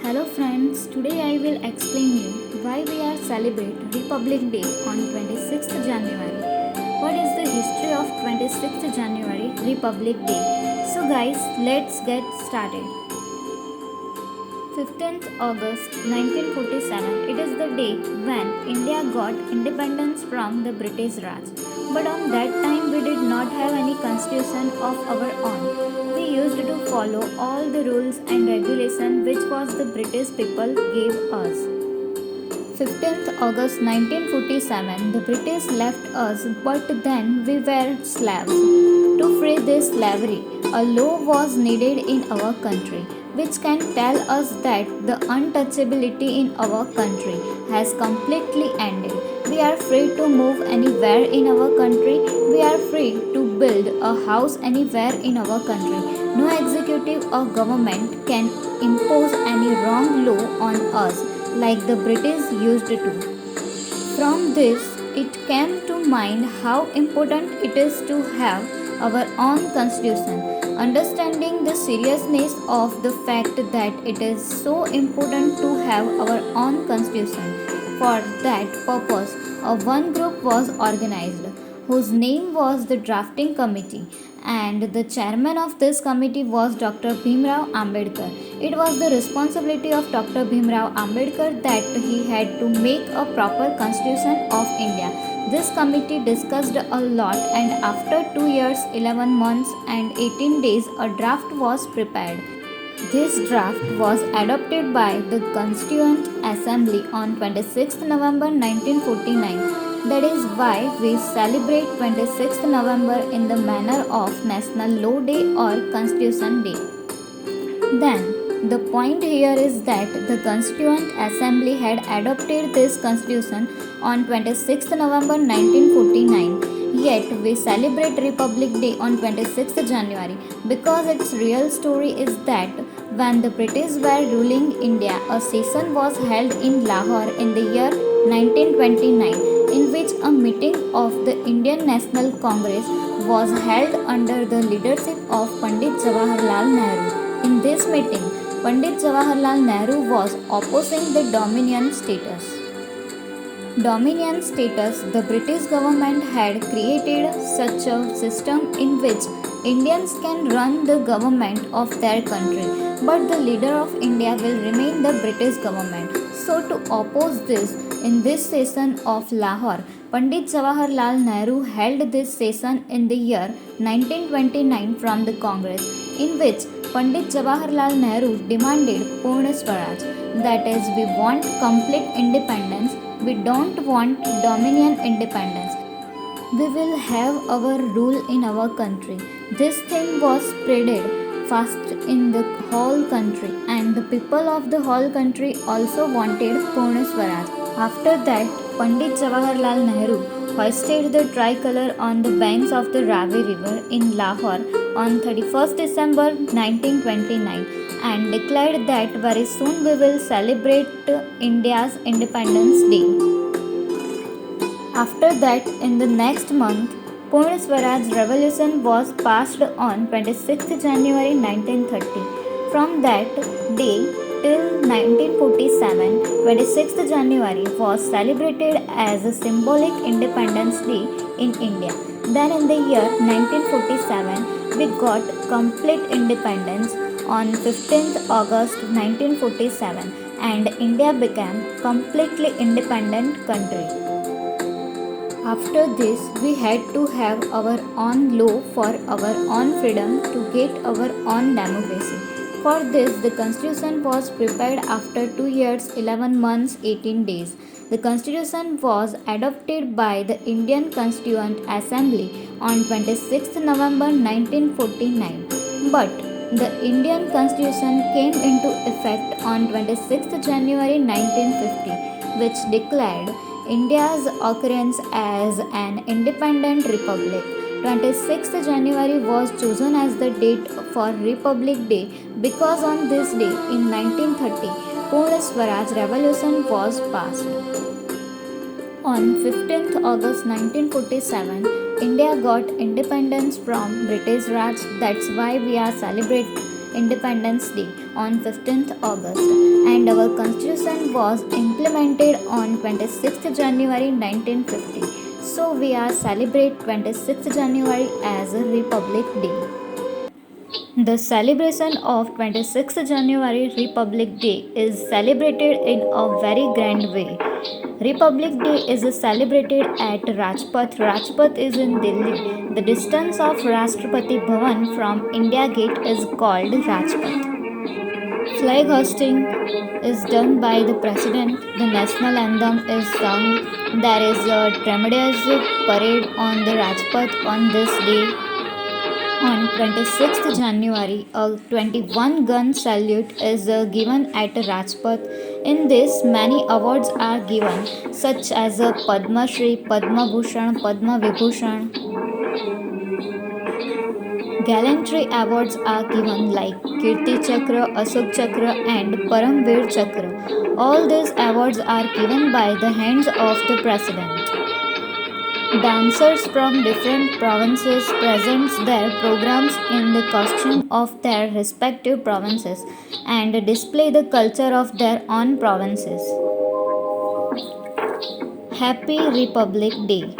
Hello friends, today I will explain you why we are celebrate Republic Day on 26th January. What is the history of 26th January Republic Day? So guys, let's get started. 15th August 1947, it is the day when India got independence from the British Raj. But on that time we did not have any constitution of our own. We used to follow all the rules and regulations which was the British people gave us. 15th August 1947, the British left us, but then we were slaves. To free this slavery, a law was needed in our country, which can tell us that the untouchability in our country has completely ended. We are free to move anywhere in our country. We are free to build a house anywhere in our country. No executive or government can impose any wrong law on us like the British used to. From this, it came to mind how important it is to have our own constitution. Understanding the seriousness of the fact that it is so important to have our own constitution. For that purpose, a one group was organized, whose name was the drafting committee, and the chairman of this committee was Dr. Bhimrao Ambedkar. It was the responsibility of Dr. Bhimrao Ambedkar that he had to make a proper constitution of India. This committee discussed a lot, and after 2 years, 11 months, and 18 days, a draft was prepared. This draft was adopted by the Constituent Assembly on 26 November 1949. That is why we celebrate 26th November in the manner of National Law Day or Constitution Day. Then, the point here is that the Constituent Assembly had adopted this constitution on 26th November 1949. Yet, we celebrate Republic Day on 26th January because its real story is that when the British were ruling India, a session was held in Lahore in the year 1929, in which a meeting of the Indian National Congress was held under the leadership of Pandit Jawaharlal Nehru. In this meeting, Pandit Jawaharlal Nehru was opposing the Dominion status. Dominion status, the British government had created such a system in which Indians can run the government of their country, but the leader of India will remain the British government. So, to oppose this, in this session of Lahore, Pandit Jawaharlal Nehru held this session in the year 1929 from the Congress, in which Pandit Jawaharlal Nehru demanded Purna Swaraj, that is, we want complete independence, we don't want dominion independence. We will have our rule in our country. This thing was spreaded fast in the whole country, and the people of the whole country also wanted Purna Swaraj. After that, Pandit Jawaharlal Nehru hoisted the tricolor on the banks of the Ravi River in Lahore on 31st December 1929 and declared that very soon we will celebrate India's Independence Day. After that, in the next month, Purna Swaraj Revolution was passed on 26th January 1930. From that day till 1947, 26th January was celebrated as a symbolic Independence Day in India. Then in the year 1947, we got complete independence on 15th August 1947 and India became completely independent country. After this, we had to have our own law for our own freedom to get our own democracy. For this, the constitution was prepared after 2 years, 11 months, 18 days. The constitution was adopted by the Indian Constituent Assembly on 26 November 1949. But the Indian Constitution came into effect on 26 January 1950, which declared India's occurrence as an independent republic. 26th January was chosen as the date for Republic Day because on this day in 1930, Purna Swaraj Revolution was passed. On 15th August 1947, India got independence from British Raj. That's why we are celebrate Independence Day on 15th August, and our constitution was implemented on 26th January 1950. So we are celebrate 26th January as a Republic Day. The celebration of 26th January Republic Day is celebrated in a very grand way. Republic Day is celebrated at Rajpath. Rajpath is in Delhi. The distance of Rashtrapati Bhavan from India Gate is called Rajpath. Flag hosting is done by the president. The national anthem is sung. There is a tremendous parade on the Rajpath on this day. On 26th January, a 21-gun salute is given at Rajpath. In this, many awards are given, such as Padma Shri, Padma Bhushan, Padma Vibhushan. Gallantry awards are given like Kirti Chakra, Ashok Chakra, and Paramveer Chakra. All these awards are given by the hands of the president. Dancers from different provinces presents their programs in the costume of their respective provinces and display the culture of their own provinces. Happy Republic Day.